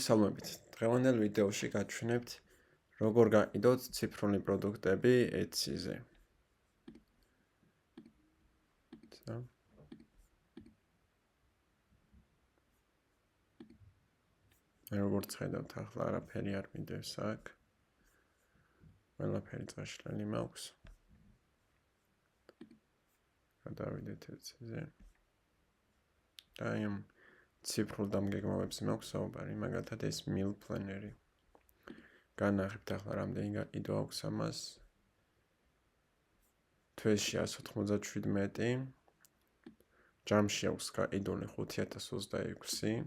მოგესალმებით. დღევანდელ ვიდეოში გაჩვენებთ როგორ გაყიდოთ ციფრული პროდუქტები Etsy-ზე. როგორც ხედავთ, ახლა არაფერი არ მიდევს აქ. ყველაფერი წაშლილი მაქვს. გადავიდეთ Etsy-ზე. და ამ ციფრულ დამგეგმავებს მაქვს საუბარი, მაგალითად ეს meal planner-ი. განახებთ ახლა რამდენი გაყიდვა აქვს ამას. თვეში 197, ჯამში აქვს გაყიდული 5026.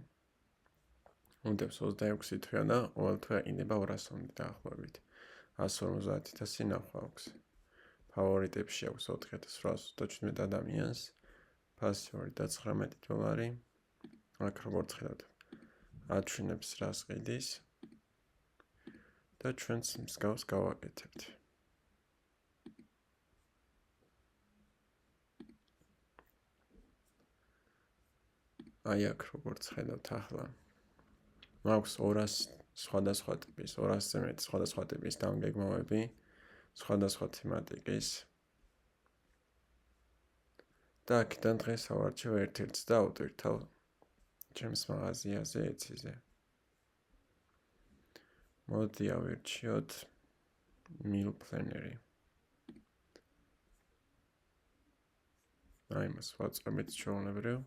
უდებს 26 თვეა და ყოველ თვე აყიდება 200-მდე დაახლოებით. 150,000 ნახვა აქვს. ფავორიტებში აქვს 4827 ადამიანს. ფასი $2.19. აქ როგორც ხედავთ, აჩვენებს რას ყიდის და ჩვენც მსგავს გავაკეთებთ. აი აქ როგორც ხედავთ ახლა მაქვს 200 სხვადასხვა ტიპის, 200-ზე მეტი სხვადასხვა ტიპის დამგეგმავები, სხვადასხვა თემატიკის. და აქედან დღეს ავარჩევ ერთ-ერთს და ავტვირთავ ჩემს მაღაზიაზე Etsy-ზე. მოდი ავირჩიოთ meal planner-ი. აი მას ვაწყობთ ჩვეულებრივ.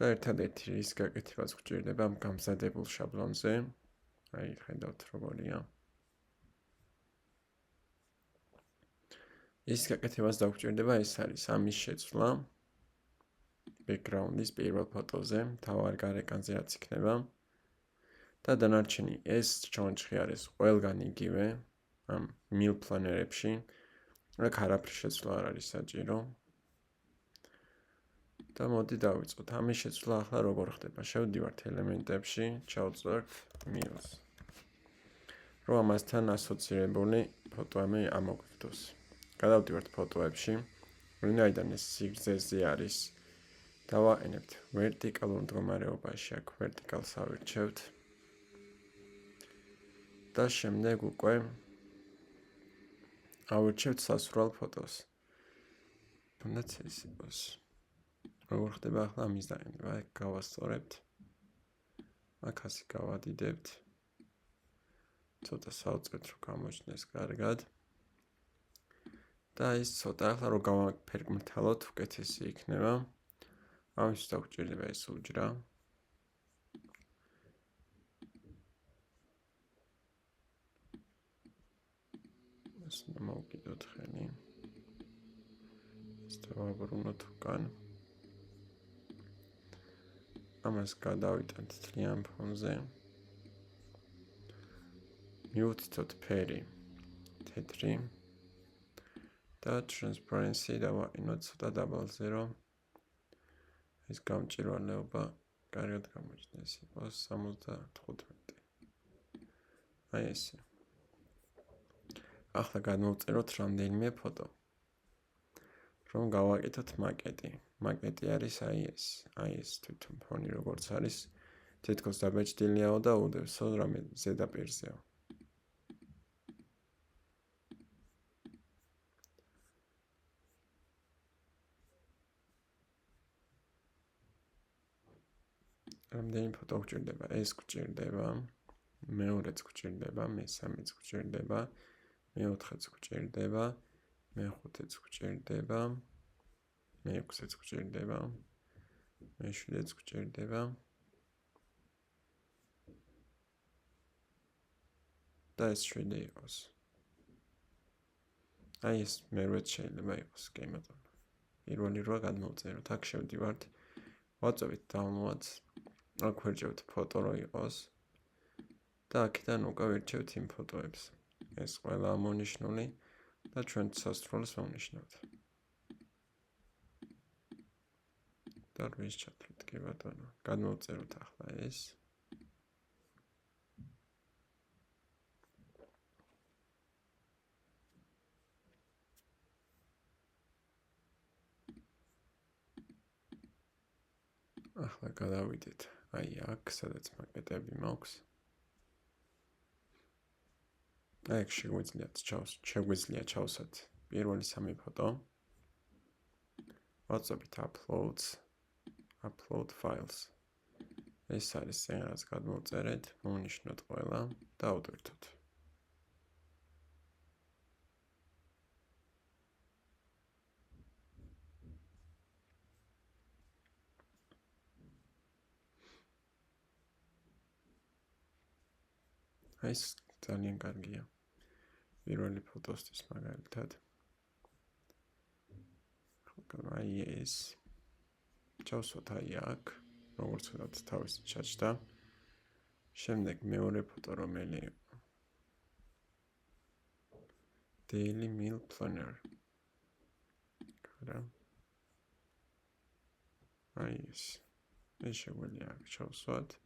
და ერთადერთი რის გაკეთებას გვჭირდება ამ გამზადებულ შაბლონზე. აი ხედავთ როგორია. ის გაკეთებას დაგვჭირდება ეს არის ამის შეცვლა background-ის პირველ ფოტოზე, თავარ გარეკანზე რაც იქნება. და დანარჩენი ეს ჩონჩხი არის ყველგან იგივე ამ meal planner-ებში. აქ არაფრის შეცვლა არ არის საჭირო. და მოდი დავიწყოთ. ამის შეცვლა ახლა როგორ ხდება? შევდივართ ელემენტებში, ჩავწვევთ meals. რომ ამასთან ასოცირებული ფოტოები ამოგვიგდოს. გადავდივართ ფოტოებში. ვინაიდან ეს სიგრძეზე არის, დავაყენებთ ვერტიკალურ მდგომარეობაში, აქ ვერტიკალს ავირჩევთ. და შემდეგ უკვე ავირჩევთ სასურველ ფოტოს. თუნდაც ეს იყოს. როგორ ხდება ახლა ამის დაყენება? აქ გავასწორებთ. აქ ასე გავადიდებთ. ცოტა საოცრად რომ გამოჩნდეს კარგად. და ის ცოტა ახლა რომ გავაფერგმრთალოთ, უკეთესი იქნება. ამისთვის დაგვჭირდება ეს უჯრა. ეს მოვკიდოთ ხელი. ეს დავაბრუნოთ უკან. ამას გადავიტანთ თლიან ფონზე. მივუთითოთ ფერი თეთრი. და transparency დავაყენოთ ცოტა დაბალზე, რომ ეს გამჭვირვალეობა კარგად გამოჩნდეს, იყოს 75. აი ესე. ახლა გადმოვწეროთ რამდენიმე ფოტო. რომ გავაკეთოთ მაკეტი. მაკეტი არის აი ეს. აი ეს თვითონ ფონი როგორც არის, თითქოს დაბეჭდილიაო და უდევსო რამე ზედაპირზეო. რამდენი ფოტო გვჭირდება? ეს გვჭირდება, მეორეც გვჭირდება, მესამეც გვჭირდება, მეოთხეც გვჭირდება, მეხუთეც გვჭირდება, მეექვსეც გვჭირდება, მეშვიდეც გვჭირდება. და ეს 7 იყოს. აი ეს მერვეც შეიძლება იყოს, კი ბატონო. პირველი რვა გადმოვწეროთ, აქ შევდივართ, ვაწვევით downloads. აქ ვერჩევთ ფოტო რო იყოს და აქედან უკვე ვერჩევთ იმ ფოტოებს. ეს ყველა ამონიშნული და ჩვენ სასურველს ვავნიშნავთ. და რის ჩათვლით, კი ბატონო. გადმოვწეროთ ახლა ეს. ახლა გადავიდეთ აი აქ, სადაც მაკეტები მაქვს. აი აქ შეგვიძლია ჩავსვათ პირველი 3 ფოტო. ვაწვევით upload files. ეს არის რაღაც გადმოვწერეთ, მოვნიშნოთ ყველა და ავტვირთოთ. ეს ძალიან კარგია. პირველი ფოტოსთვის მაგალითად. აი ეს ჩავსვათ აი აქ, როგორც ვთქვათ, თავისი ჩაჭდა. შემდეგ მეორე ფოტო რომელი Daily Meal Planner. კარა. აი ეს შეგვიძლია აქ ჩავსვათ.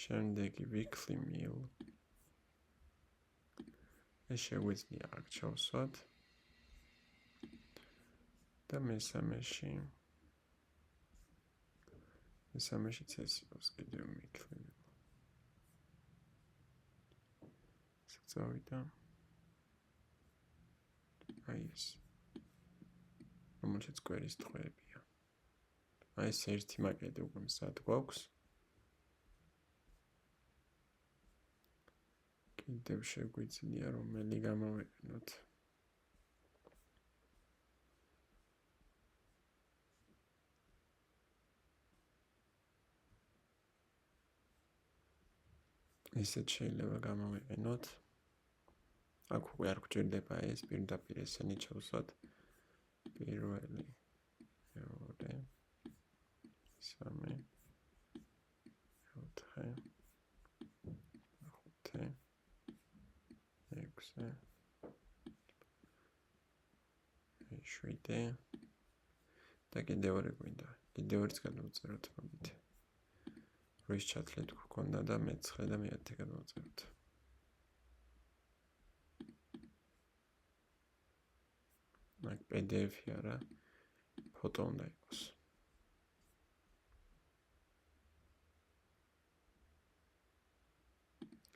შემდეგი Weekly Meal. ეს შეგვიძლია აქ ჩავსვათ. და მესამეში ეს იყოს კიდევ Weekly Meal. წავიდა. აი ეს. რომელშიც კვერის ტყვეებია. აი ეს ერთი მაკეტი უკვე მზად გვაქვს. კიდევ შეგვიძლია რომელი გამოვიყენოთ. ისეთ შეიძლება გამოვიყენოთ. აქ უკვე არ გვჭირდება ეს, პირდაპირ ესენი ჩავსვათ. პირველი, მეორე, 3, 4, 5, 6, 7 და კიდევ ორი გვინდა. კიდევ ორიც გადავწეროთ მაგით. როის ჩათვლით გვქონდა და მე-9 და მე-10 გადავწეროთ. აქ PDF-ი არა, ფოტო უნდა იყოს.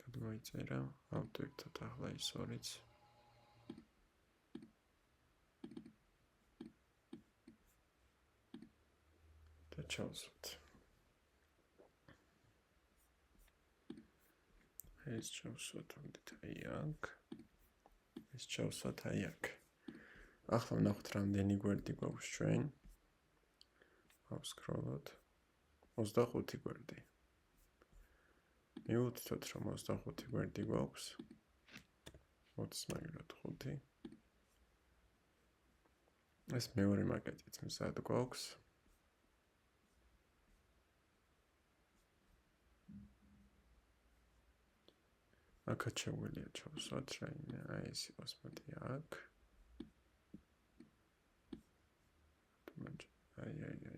გადმოიწერა, ავტვირთოთ ახლა ის ორიც. და ჩავსვათ. ეს ჩავსვათ აი აქ. ეს ჩავსვათ აი აქ. ახლა ვნახოთ რამდენი გვერდი გვაქვს ჩვენ. ავსკროლოთ. 25 გვერდი. მივუწოდოთ რომ 25 გვერდი გვაქვს. 20 მაგალითად 5. ეს მეორე მაკეტიც მზად გვაქვს. აქაც შეგვიძლია ჩავსვათ რაიმე, აი ეს იყოს მოდი აქ. აი.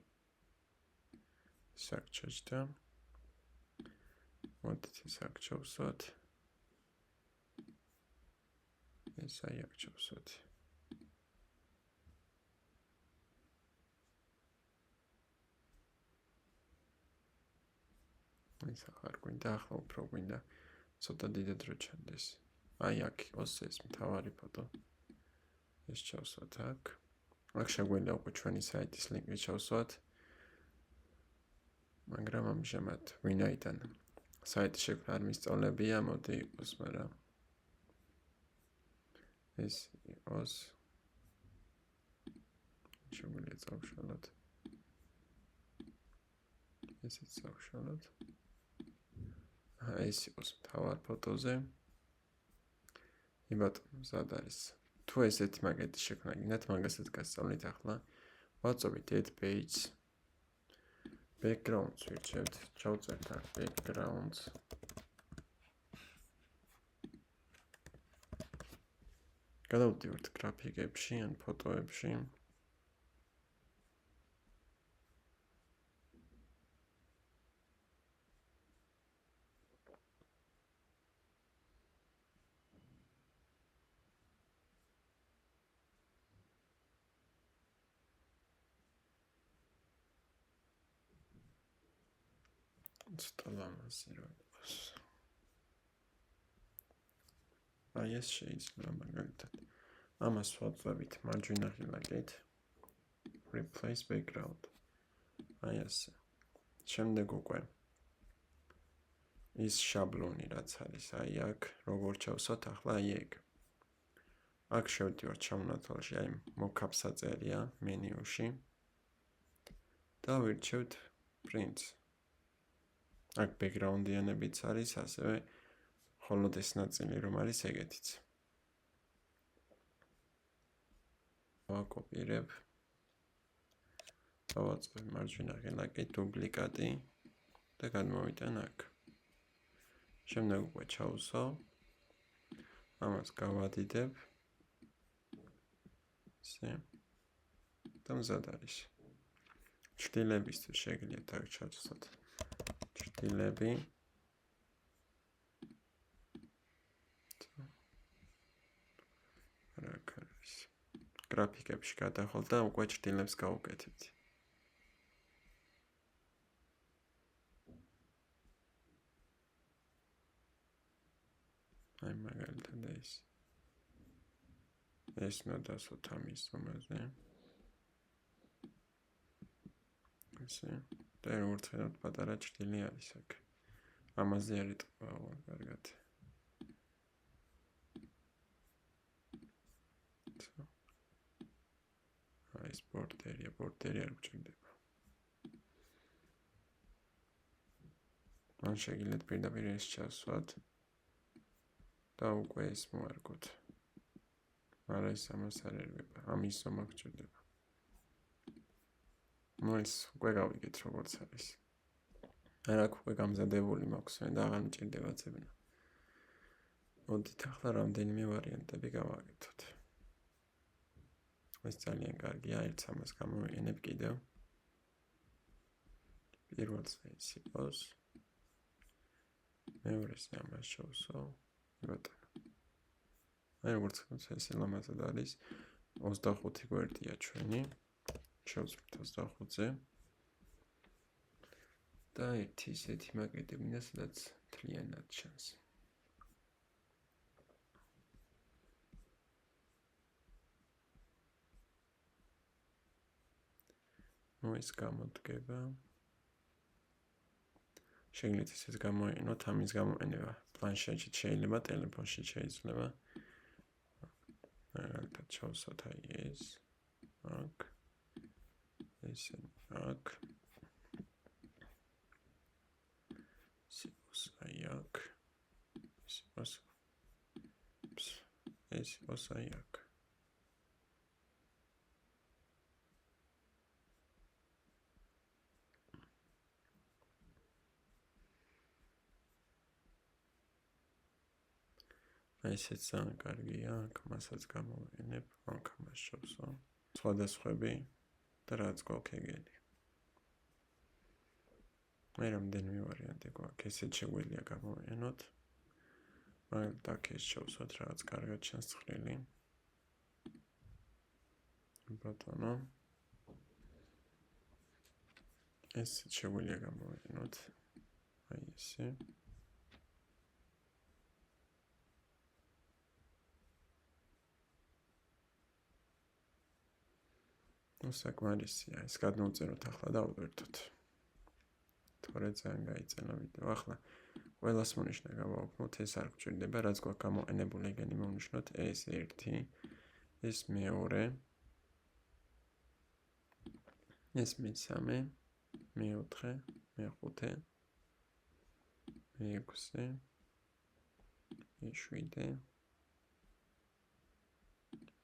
საკ ჩაჭდა. მოდით საკ ჩავსვათ. ეს აი აქ ჩავსვათ. ეს ახლა გვინდა, ახლა უფრო გვინდა. ცოტა დიდად რო ჩანდეს. აი აქ იყოს ეს მთავარი ფოტო. ეს ჩავსვათ აქ. აქ შეგვიძლია უკვე ჩვენი საიტის ლინკი ჩავსვათ. მაგრამ ამჟამად ვინაიდან საიტის შექმნა არ მისწავლებია, მოდი იყოს, მაგრამ ეს იყოს. შეგვიძლია წავშალოთ. ესეც წავშალოთ. ეს იყოს მთავარ ფოტოზე. იბატონო, მზად არის. თუ ესეთი მაგეთი შექმნა გინდათ, მაგასაც გასწავლით ახლა. ვაწვევით add page. Backgrounds ვირჩევთ, ჩავწერთ აქ backgrounds. გადავდივართ გრაფიკებში ან ფოტოებში. ცოტა ლამაზი რო იყოს. აი ეს შეიძლება მაგალითად. ამას ვაწვევით მარჯვენა ღილაკით. Replace background. აი ასე. შემდეგ უკვე ის შაბლონი რაც არის, აი აქ როგორ ჩავსვათ ახლა აი ეგ. აქ შევდივართ ჩამონათვალში, აი მოკაფსაწერია მენიუში და ვირჩევთ print. აქ background-იანებიც არის, ასევე ხოლო ეს ნაწილი რომ არის ეგეთიც. ვაკოპირებ. დავაწყებ მარჯვენა ღილაკი, დუპლიკატი და გადმოვიტან აქ. შემდეგ უკვე ჩავსვავ. ამას გავადიდებ. ისე. და მზად არის. ჭრილებისთვის შეგიძლიათ აქ ჩავსვათ. ჭრილები. გრაფიკებში გადახვალ და უკვე ჭრილებს გავუკეთებთ. აი მაგალითად ეს ნადასვათ ამის ზომაზე. ესე და როგორც ხედავთ პატარა ჭრილი არის აქ. ამაზე არ იტყვა კარგად. აი ეს ბორდერი არ გვჭირდება. ან შეგიძლიათ პირდაპირ ეს ჩასვათ და უკვე ეს მოარგოთ. მაგრამ ეს ამას არ ერგება. ამის ზომა გვჭირდება. ეს უკვე გავიგეთ როგორც არის. არა უკვე გამზადებული მაქვს და აღარ მჭირდება ძებნა. მოდით ახლა რამდენიმე ვარიანტები გავაკეთოთ. ეს ძალიან კარგია, ერთს ამას გამოვიყენებ კიდევ. პირველზე ის იყოს. მეორეზე ამას შევსვავ. ბატონო. აი როგორც ხედავთ ეს ლამაზად არის. 25 გვერდია ჩვენი. შევწყვეტ 25-ზე. და ერთი ისეთი მაგნიტი მინდა, სადაც მთლიანად ჩანს. ეს გამოდგება. შეგიძლიათ ესეც გამოიყენოთ, ამის გამოყენება პლანშეტში შეიძლება, ტელეფონში შეიძლება. მაგალითად ჩავსვათ აი ეს. აქ. ესე აქ. აი აქ. ეს აი აქ. ესეც ძალიან კარგია, აქ მასაც გამოვიყენებ, აქ ამას შევსვავ. სხვადასხვები და რაც გვაქვს ეგეთი. მე რამდენიმე ვარიანტი გვაქვს, ესეც შეგვიძლია გამოვიყენოთ. მაგალითად აქ ეს შევსვათ, რაღაც კარგად ჩანს ცხრილი. ბატონო. ესეც შეგვიძლია გამოვიყენოთ. აი ესე. საკმარისია, ეს გადმოვწეროთ ახლა და ავვერთოთ. თორე ძალიან გაიწელა ვიდეო. ახლა ყველას მონიშნა გავაუქმოთ, ეს არ გვჭირდება, რაც გვაქვს გამოყენებული, ეგენი მოვნიშნოთ, ეს ერთი, ეს მეორე, ეს მესამე, მეოთხე, მეხუთე, მეექვსე, მეშვიდე,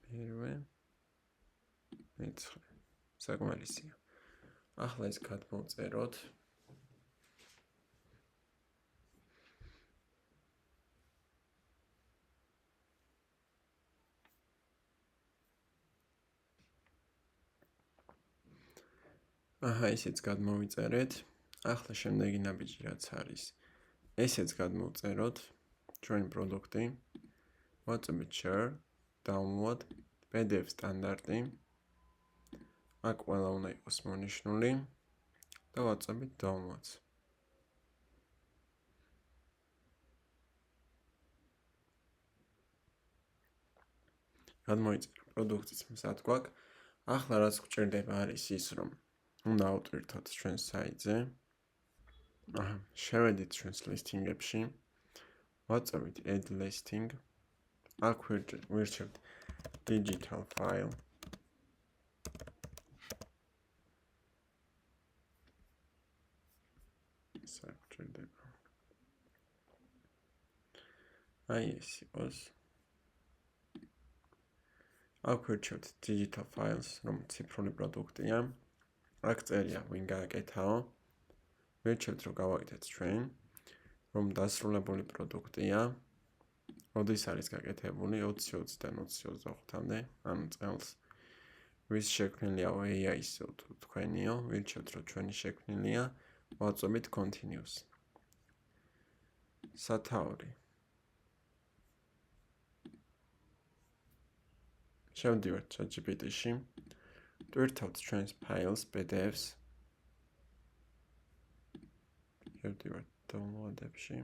მერვე, მეცხრე. საკმარისია. ახლა ეს გადმოვწეროთ. აჰა, ესეც გადმოვიწერეთ. ახლა შემდეგი ნაბიჯი რაც არის. ესეც გადმოვწეროთ. ჩვენი პროდუქტი. ვაწვევით share, download, PDF სტანდარტი. აქ ყველა უნდა იყოს მონიშნული და ვაწვევით download. გადმოიწერა პროდუქტის მზად გვაქვს. ახლა რაც გვჭირდება არის ის, რომ უნდა ავტვირთოთ ჩვენს საიტზე. შევედით ჩვენს ლისტინგებში. ვაწვევით add listing. აქ ვირჩევთ digital file. საჭირდება. აი ეს იყოს. აქ ვირჩევთ digital files, რომ ციფრული პროდუქტია. აქ წერია ვინ გააკეთაო. ვირჩევთ რომ გავაკეთეთ ჩვენ, რომ დასრულებული პროდუქტია. როდის არის გაკეთებული 2020-დან 2025-მდე, ანუ წელს. ვის შექმნილიაო AI-ისო თუ თქვენიო, ვირჩევთ რომ ჩვენი შექმნილია, ვაწვევით continuous. სათაური. შევდივართ ChatGPT-ში. ვტვირთავთ ჩვენს ფაილს PDF-ს. შევდივართ download-ებში.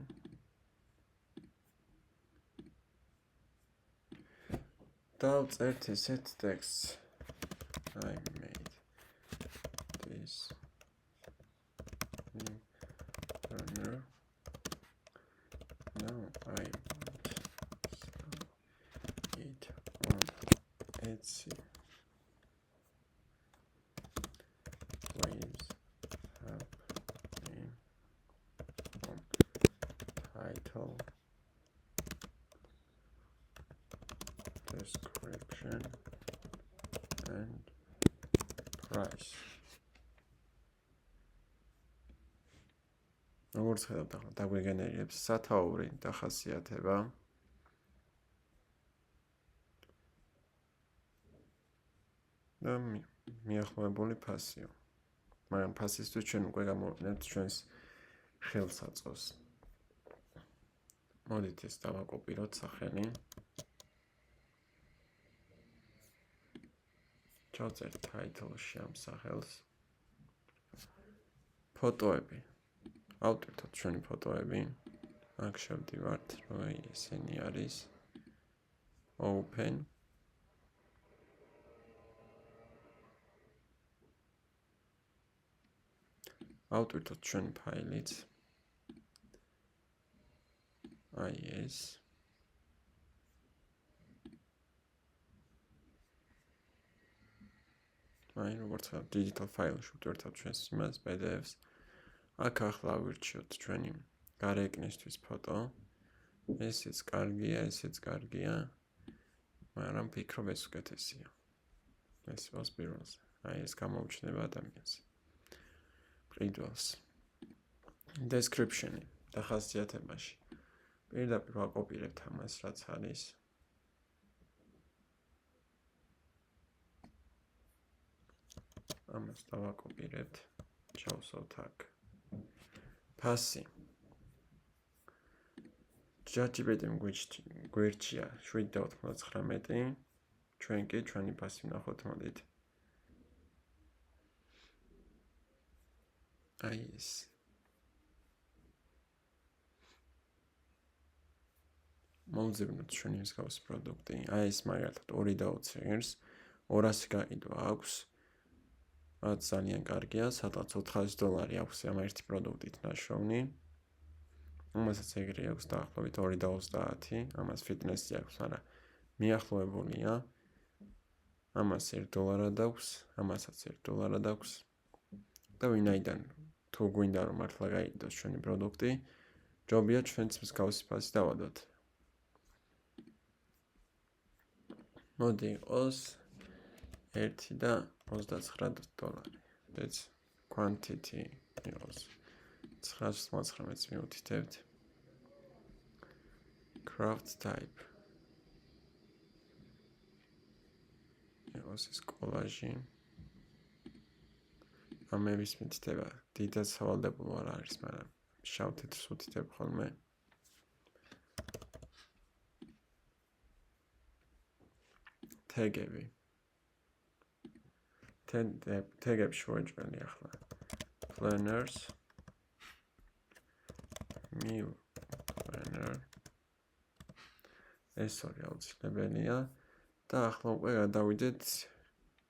დავწერთ ესეთ ტექსტს. I made this new learner. Now I want it on Etsy. Please help me on title, description, and price. როგორც ხედავთ, ახლა დაგვიგენერებს სათაური დახასიათება. და მიახლოებული ფასიო. მაგრამ ფასისთვის ჩვენ უკვე გამოვიყენებთ ჩვენს ხელსაწყოს. მოდით ეს დავაკოპიროთ სახელი. ჩავწერთ title-ში ამ სახელს. ფოტოები. ავტვირთოთ ჩვენი ფოტოები. აქ შევდივართ, რომ ესენი არის. Open. ავტვირთოთ ჩვენი ფაილიც. აი ეს. აი როგორც digital file-ში ვტვირთავთ ჩვენს იმას PDF-ს. აქ ახლა ვირჩიოთ ჩვენი გარე ეკნისთვის ფოტო. ესეც კარგია, ესეც კარგია. მაგრამ ვფიქრობ ეს უკეთესია. ეს ვას პირველზე. აი ეს გამოუჩნდება ადამიანს. ყიდველს. Description-ი დახასიათებაში. პირდაპირ ვაკოპირებთ ამას, რაც არის. ამას დავაკოპირებთ. ჩავსვათ აქ. ფასი. ChatGPT-მ გვერდშია 7.99. ჩვენ კი ჩვენი ფასი ვნახოთ მოდით. აი ეს. მოვძებნოთ ჩვენი მსგავსი პროდუქტი. აი ეს მაგალითად 2.20 ღირს 200 გაყიდვა აქვს. რაც ძალიან კარგია, სადღაც $400 აქვს ამ ერთი პროდუქტით ნაშოვნი. ამასაც ეგრე აქვს დაახლოებით 2.30, ამას ფიტნესი აქვს, მაგრამ მიახლოებულია. ამას $1 აქვს, ამასაც $1 აქვს. და ვინაიდან თუ გვინდა რომ მართლა გაიგდოს ჩვენი პროდუქტი, ჯობია ჩვენც მსგავსი ფასი დავადოთ. მოდი იყოს $1.29. That's quantity იყოს 919 მივუთითებთ. Craft type. იყოს ეს კოლაჟი. ამების მითითება დიდად სავალდებულო არ არის, მაგრამ შავ თეთრს ვუთითებ ხოლმე. თეგები. თეგებში ვაჭრელი ახლა. Planners. New planner. ეს ორი აუცილებელია. და ახლა უკვე გადავიდეთ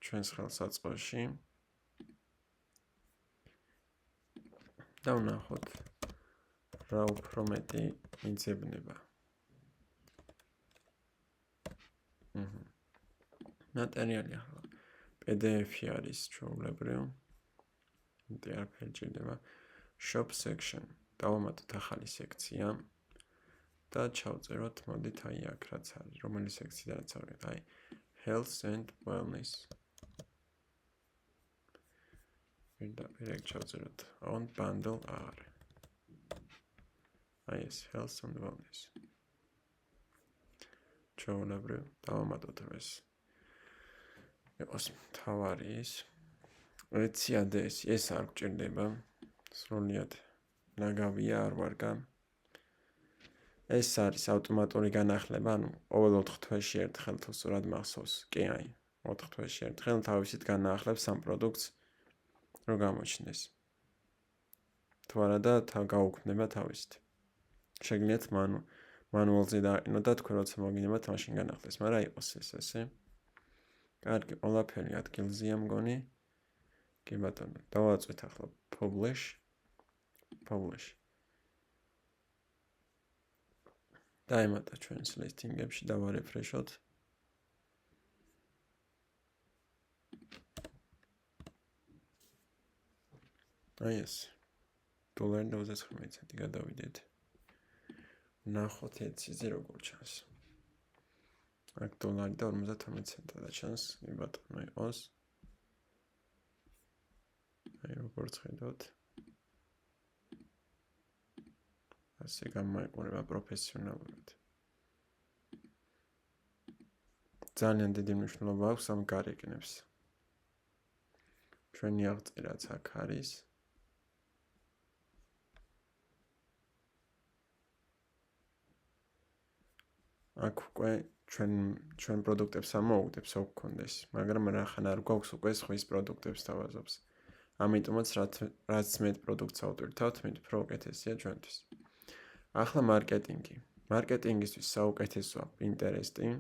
ჩვენს ხელსაწყოში და ვნახოთ რა უფრო მეტი იძებნება. მატერიალი ახლა PDF-ი არის ჩვეულებრივ. იმიტომ არაფერი ჭირდება. Shop section. დავამატოთ ახალი სექცია და ჩავწეროთ, მოდით აი აქ რაც არის, რომელი სექციიდანაც არის, აი health and wellness. პირდაპირ ეგ ჩავწეროთ on bundle R. აი ეს health and wellness. ჩვეულებრივ დავამატოთ ეს. იყოს მთავარი ის. ეცი ადრესი, ეს არ გჭირდება. სრულიად ნაგავია, არ ვარგა. ეს არის ავტომატური განახლება, ანუ ყოველ 4 თვეში ერთხელ თუ სწორად მახსოვს. კი, აი, 4 თვეში ერთხელ თავისით განახლებს ამ პროდუქტს, რომ გამოჩნდეს. თუ არა და გაუქმდება თავისით. შეგიძლიათ მანუალზე დააყენოთ და თქვენ როცა მოგინებათ მაშინ განახლდეს, მაგრამ იყოს ესე. კარგი, ყველაფერი ადგილზეა მგონი. კი ბატონო, დავაწვეთ ახლა publish. დაემატა ჩვენს ლისტინგებში და ვარეფრეშოთ. აი ეს. $1.19 ცენტი გადავიდეთ. ნახოთ ეციზე როგორ ჩანს. აქ $1 და 52 ცენტად ჩანს, კი ბატონო იყოს. აი როგორც ხედავთ. ასე გამოიყურება პროფესიონალურად. ძალიან დიდი მნიშვნელობა აქვს ამ გარეკნებს. ჩვენი აღწერაც აქ არის. აქ უკვე ჩვენ პროდუქტებს ამოუგდებს აქ გქონდეს, მაგრამ რახან არ გვაქვს უკვე სხვის პროდუქტებს თავაზობს. ამიტომაც რაც მეტ პროდუქტს ავტვირთავთ, მით უფრო უკეთესია ჩვენთვის. ახლა მარკეტინგი. მარკეტინგისთვის საუკეთესოა Pinterest-ი.